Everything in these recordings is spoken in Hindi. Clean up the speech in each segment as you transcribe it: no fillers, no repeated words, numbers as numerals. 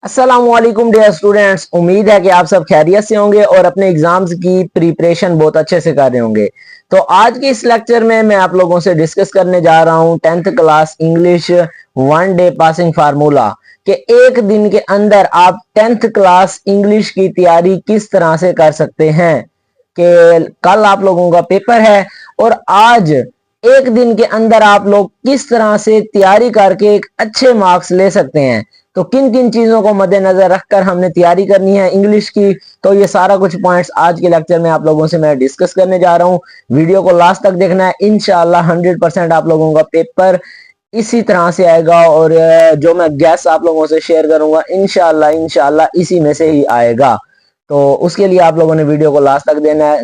अस्सलामुअलैकुम डियर स्टूडेंट्स, उम्मीद है कि आप सब खैरियत से होंगे और अपने एग्जाम्स की प्रिपरेशन बहुत अच्छे से कर रहे होंगे। तो आज के इस लेक्चर में मैं आप लोगों से डिस्कस करने जा रहा हूं 10th class English one day passing formula कि एक दिन के अंदर आप 10th क्लास इंग्लिश की तैयारी किस तरह से कर सकते हैं। कि कल आप लोगों का पेपर है और आज एक दिन के अंदर आप लोग किस तरह से तैयारी करके एक अच्छे मार्क्स ले सकते हैं। तो किन किन चीजों को मद्देनजर रखकर हमने तैयारी करनी है इंग्लिश की, तो ये सारा कुछ पॉइंट्स आज के लेक्चर में आप लोगों से मैं डिस्कस करने जा रहा हूँ। वीडियो को लास्ट तक देखना है, इंशाल्लाह 100% आप लोगों का पेपर इसी तरह से आएगा और जो मैं गैस आप लोगों से शेयर करूंगा इंशाल्लाह इंशाल्लाह इसी में से ही आएगा। तो उसके लिए आप लोगों ने वीडियो को लास्ट तक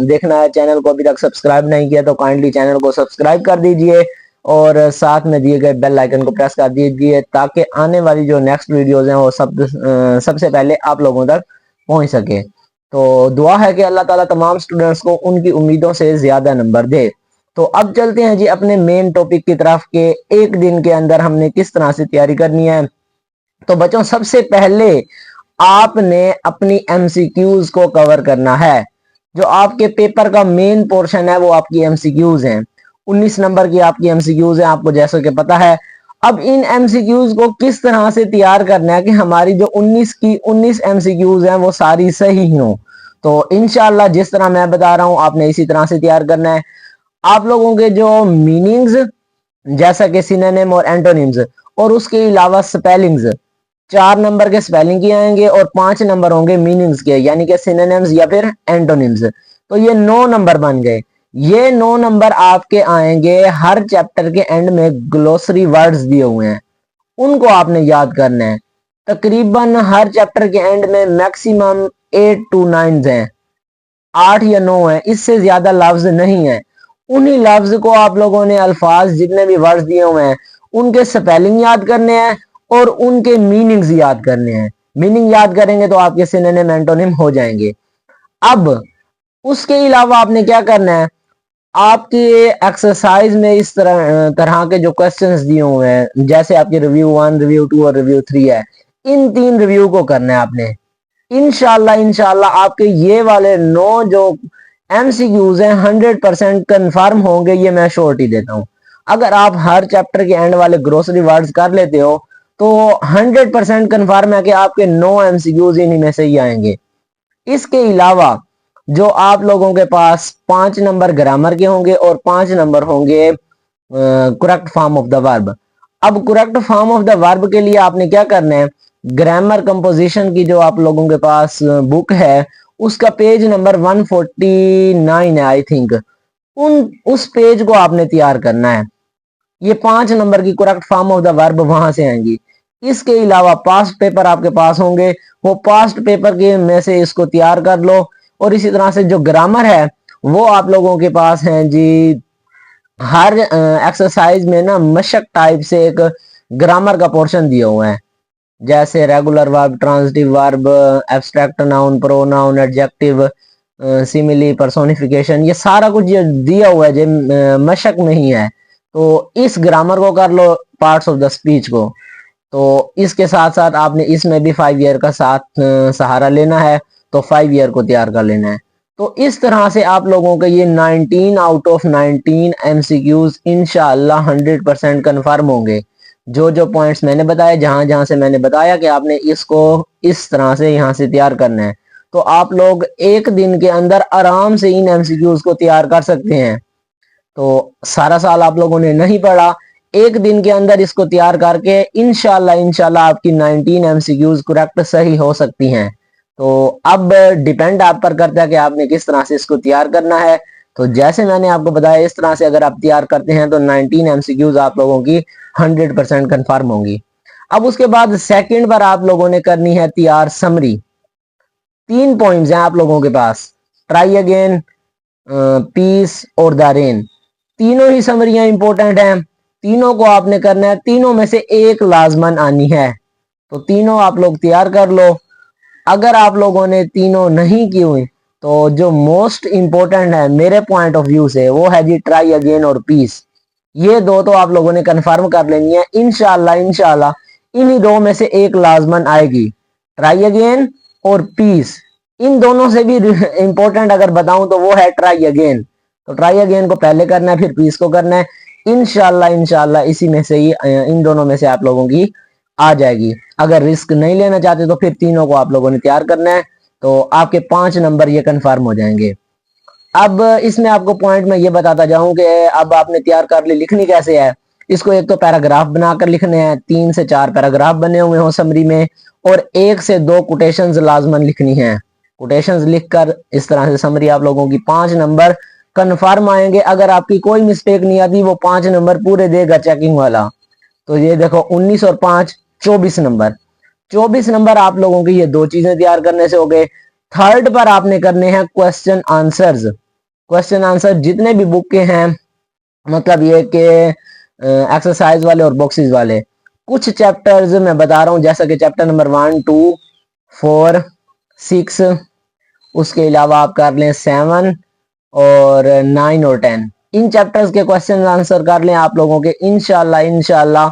देखना है। चैनल को अभी तक सब्सक्राइब नहीं किया तो काइंडली चैनल को सब्सक्राइब कर दीजिए और साथ में दिए गए बेल आइकन को प्रेस कर दीजिए ताकि आने वाली जो नेक्स्ट वीडियोस हैं वो सबसे पहले आप लोगों तक पहुंच सके। तो दुआ है कि अल्लाह ताला तमाम स्टूडेंट्स को उनकी उम्मीदों से ज्यादा नंबर दे। तो अब चलते हैं जी अपने मेन टॉपिक की तरफ के एक दिन के अंदर हमने किस तरह से तैयारी करनी है। तो बच्चों, सबसे पहले आपने अपनी एमसीक्यूज को कवर करना है। जो आपके पेपर का मेन पोर्शन है वो आपकी एमसीक्यूज हैं। 19 नंबर की आपकी एमसीक्यूज है, आपको जैसे कि पता है। अब इन एमसीक्यूज को किस तरह से तैयार करना है कि हमारी जो 19 की 19 एमसीक्यूज हैं वो सारी सही हो। तो इंशाल्लाह जिस तरह मैं बता रहा हूं आपने इसी तरह से तैयार करना है। आप लोगों के जो मीनिंग्स जैसा कि सिनोनिम और एंटोनिम्स और उसके अलावा स्पेलिंग्स, 4 नंबर के स्पेलिंग के आएंगे और 5 नंबर होंगे मीनिंग्स के, यानी कि सिनोनिम्स या फिर एंटोनिम्स। तो ये 9 नंबर बन गए। ये 9 नंबर आपके आएंगे हर चैप्टर के एंड में ग्लोसरी वर्ड्स दिए हुए हैं, उनको आपने याद करना है। तकरीबन हर चैप्टर के एंड में मैक्सिमम 8 to 9 हैं, 8 या 9 है, इससे ज्यादा लफ्ज नहीं है। उन्हीं लफ्ज को आप लोगों ने अल्फाज जितने भी वर्ड्स दिए हुए हैं उनके स्पेलिंग याद करने हैं और उनके मीनिंग्स याद करने हैं। मीनिंग याद करेंगे तो आपके सिनोनिम एंटोनिम हो जाएंगे। अब उसके अलावा आपने क्या करना है, आपके एक्सरसाइज में इस तरह के जो क्वेश्चंस दिए हुए हैं, जैसे आपके रिव्यू 1, रिव्यू 2 और रिव्यू 3 है, इन 3 रिव्यू को करना है आपने। इंशाल्लाह इंशाल्लाह आपके ये वाले 9 जो एमसीक्यूज हैं 100% कंफर्म होंगे, ये मैं श्योरिटी देता हूं। अगर आप हर चैप्टर के एंड वाले ग्रोसरी वर्ड्स कर लेते हो तो 100% कंफर्म है कि आपके 9 एमसीक्यूज इन्हीं में से ही आएंगे। इसके अलावा जो आप लोगों के पास 5 नंबर ग्रामर के होंगे और 5 नंबर होंगे correct form of the verb. अब correct form of the verb के लिए आपने क्या करना है, ग्रामर कंपोजिशन की जो आप लोगों के पास बुक है उसका पेज नंबर 149 है आई थिंक, उस पेज को आपने तैयार करना है। ये 5 नंबर की correct form of the verb वहां से आएंगी। इसके अलावा पास्ट पेपर आपके पास होंगे, वो पास्ट पेपर के में से इसको तैयार कर लो। और इसी तरह से जो ग्रामर है वो आप लोगों के पास है जी, हर एक्सरसाइज में ना मशक टाइप से एक ग्रामर का पोर्शन दिया हुआ है, जैसे regular verb, transitive verb, abstract noun, pronoun, adjective, simile, personification, ये सारा कुछ ये दिया हुआ है जो मशक नहीं है। तो इस ग्रामर को कर लो, पार्ट्स ऑफ द स्पीच को। तो इसके साथ साथ आपने इसमें भी 5 ईयर का साथ सहारा लेना है, तो 5 ईयर को तैयार कर लेना है। तो इस तरह से आप लोगों के ये 19 आउट ऑफ 19 एमसीक्यूज इंशाअल्लाह 100% कन्फर्म होंगे। जो जो पॉइंट्स मैंने बताए, जहां जहां से मैंने बताया कि आपने इसको इस तरह से यहां से तैयार करना है, तो आप लोग एक दिन के अंदर आराम से इन एमसीक्यूज को तैयार कर सकते हैं। तो सारा साल आप लोगों ने नहीं पढ़ा, एक दिन के अंदर इसको तैयार करके इंशाल्लाह इंशाल्लाह आपकी 19 एमसीक्यूज करेक्ट सही हो सकती हैं। तो अब डिपेंड आप पर करता है कि आपने किस तरह से इसको तैयार करना है। तो जैसे मैंने आपको बताया इस तरह से अगर आप तैयार करते हैं तो 19 एमसीक्यूज आप लोगों की 100% कंफर्म होंगी। अब उसके बाद सेकंड पर आप लोगों ने करनी है तैयार समरी। 3 पॉइंट्स हैं आप लोगों के पास, ट्राई अगेन, पीस और द रेन। तीनों ही समरियां इंपॉर्टेंट हैं, तीनों को आपने करना है, तीनों में से एक लाजमन आनी है। तो तीनों आप लोग तैयार कर लो। अगर आप लोगों ने तीनों नहीं की हुई तो जो मोस्ट इंपॉर्टेंट है मेरे पॉइंट ऑफ व्यू से वो है जी ट्राई अगेन और पीस। ये दो तो आप लोगों ने कंफर्म कर लेनी है। इंशाल्लाह इंशाल्लाह इन्हीं दो में से एक लाजमन आएगी। ट्राई अगेन और पीस, इन दोनों से भी इंपॉर्टेंट अगर बताऊं तो वो है ट्राई अगेन। तो ट्राई अगेन को पहले करना है, फिर पीस को करना है। इंशाल्लाह इंशाल्लाह इसी में से ही इन दोनों में से आप लोगों की आ जाएगी। अगर रिस्क नहीं लेना चाहते तो फिर तीनों को आप लोगों ने तैयार करना है, तो आपके 5 नंबर ये कंफर्म हो जाएंगे। अब इसमें आपको पॉइंट में ये बताता जाऊं कि अब आपने तैयार कर ली, लिखनी कैसे है इसको। एक तो पैराग्राफ बनाकर लिखने हैं, 3 से 4 पैराग्राफ बने हुए हो समरी में, और 1 से 2 कोटेशंस लाजमन लिखनी है। कोटेशंस लिखकर इस तरह से समरी आप लोगों की 5 नंबर कन्फर्म आएंगे। अगर आपकी कोई मिस्टेक नहीं आती वो 5 नंबर पूरे देगा चेकिंग वाला। तो ये देखो 19 और 5 24 नंबर, 24 नंबर आप लोगों की ये दो चीजें तैयार करने से हो गए। थर्ड पर आपने करने हैं क्वेश्चन आंसर्स। क्वेश्चन आंसर जितने भी बुक के हैं, मतलब ये कि एक्सरसाइज वाले और बॉक्सेस वाले, कुछ चैप्टर्स मैं बता रहा हूं जैसा कि चैप्टर नंबर 1 2 4 6, उसके अलावा आप कर लें 7 और 9 और 10, इन चैप्टर्स के क्वेश्चन आंसर कर लें आप लोगों के। इंशाल्लाह इंशाल्लाह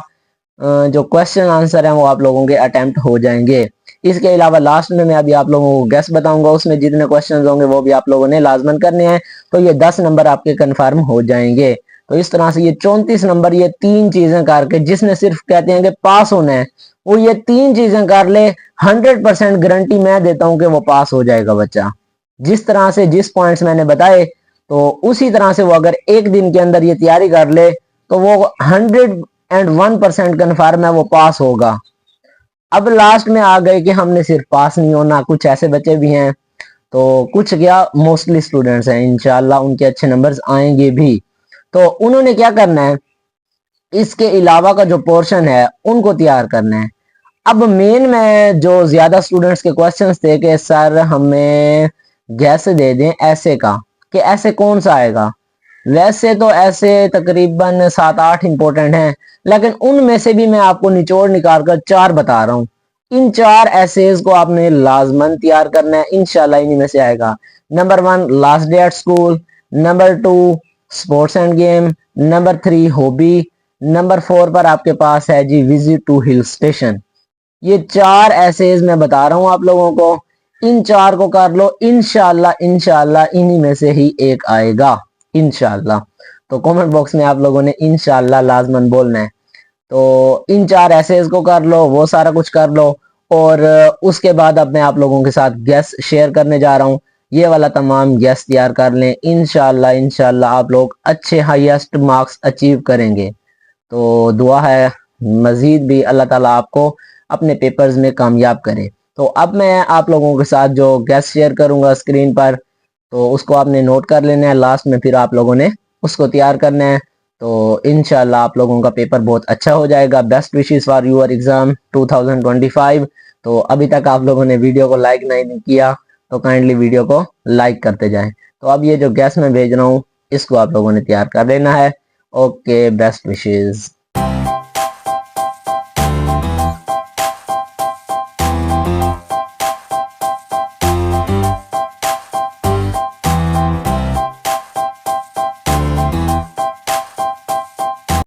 जो क्वेश्चन आंसर है वो आप लोगों के अटेम्प्ट हो जाएंगे। इसके अलावा लास्ट में मैं अभी आप लोगों को गेस बताऊंगा, उसमें जितने क्वेश्चन होंगे वो भी आप लोगों ने लाजमन करने हैं। तो ये 10 नंबर आपके कंफर्म हो जाएंगे। तो इस तरह से ये 34 नंबर, ये 3 चीजें करके, जिसने सिर्फ कहते हैं कि पास होना है वो ये 3 चीजें कर ले, 100% गारंटी मैं देता हूं कि वो पास हो जाएगा बच्चा। जिस तरह से जिस पॉइंट्स मैंने बताए तो उसी तरह से वो अगर एक दिन के अंदर ये तैयारी कर ले तो वो 101% कन्फर्म है वो पास होगा। अब लास्ट में आ गए कि हमने सिर्फ पास नहीं होना, कुछ ऐसे बच्चे भी हैं, तो कुछ क्या मोस्टली स्टूडेंट्स हैं इंशाल्लाह उनके अच्छे नंबर्स आएंगे भी। तो उन्होंने क्या करना है, इसके अलावा का जो पोर्शन है उनको तैयार करना है। अब मेन में जो ज्यादा स्टूडेंट्स के क्वेश्चंस थे कि सर हमें गैस दे दें ऐसे का, कि ऐसे कौन सा आएगा। वैसे तो ऐसे तकरीबन 7-8 इंपॉर्टेंट हैं, लेकिन उनमें से भी मैं आपको निचोड़ निकाल कर 4 बता रहा हूं। इन 4 एसेज को आपने लाजमन तैयार करना है, इंशाल्लाह इन्हीं में से आएगा। Number 1 last day at school, number 2 sports end game, number 3 hobby, number 4 पर आपके पास है जी विजिट टू हिल स्टेशन। ये 4 एसेज मैं बता रहा हूं आप लोगों को, इन 4 को कर लो, इंशाल्लाह इंशाल्लाह इन्हीं में से ही एक आएगा इंशाल्लाह। तो कमेंट बॉक्स में आप लोगों ने इंशाल्लाह लाजमन बोलना है। तो इन 4 एसेज को कर लो, वो सारा कुछ कर लो, और उसके बाद अब मैं आप लोगों के साथ गेस शेयर करने जा रहा हूं। ये वाला तमाम गेस तैयार कर लें, इंशाल्लाह इंशाल्लाह आप लोग अच्छे हाईएस्ट मार्क्स अचीव करेंगे। तो दुआ है मजीद भी अल्लाह ताला आपको अपने पेपर्स में कामयाब करे। तो अब मैं आप लोगों के साथ जो गेस शेयर करूंगा स्क्रीन पर, तो उसको आपने नोट कर लेना है, लास्ट में फिर आप लोगों ने उसको तैयार करना है। तो इंशाल्लाह आप लोगों का पेपर बहुत अच्छा हो जाएगा। Best wishes for your exam 2025। तो अभी तक आप लोगों ने वीडियो को लाइक नहीं किया तो काइंडली वीडियो को लाइक करते जाएं। तो अब ये जो गैस मैं भेज रहा हूँ इसको आप लोगों ने तैयार कर लेना है। Okay, best wishes.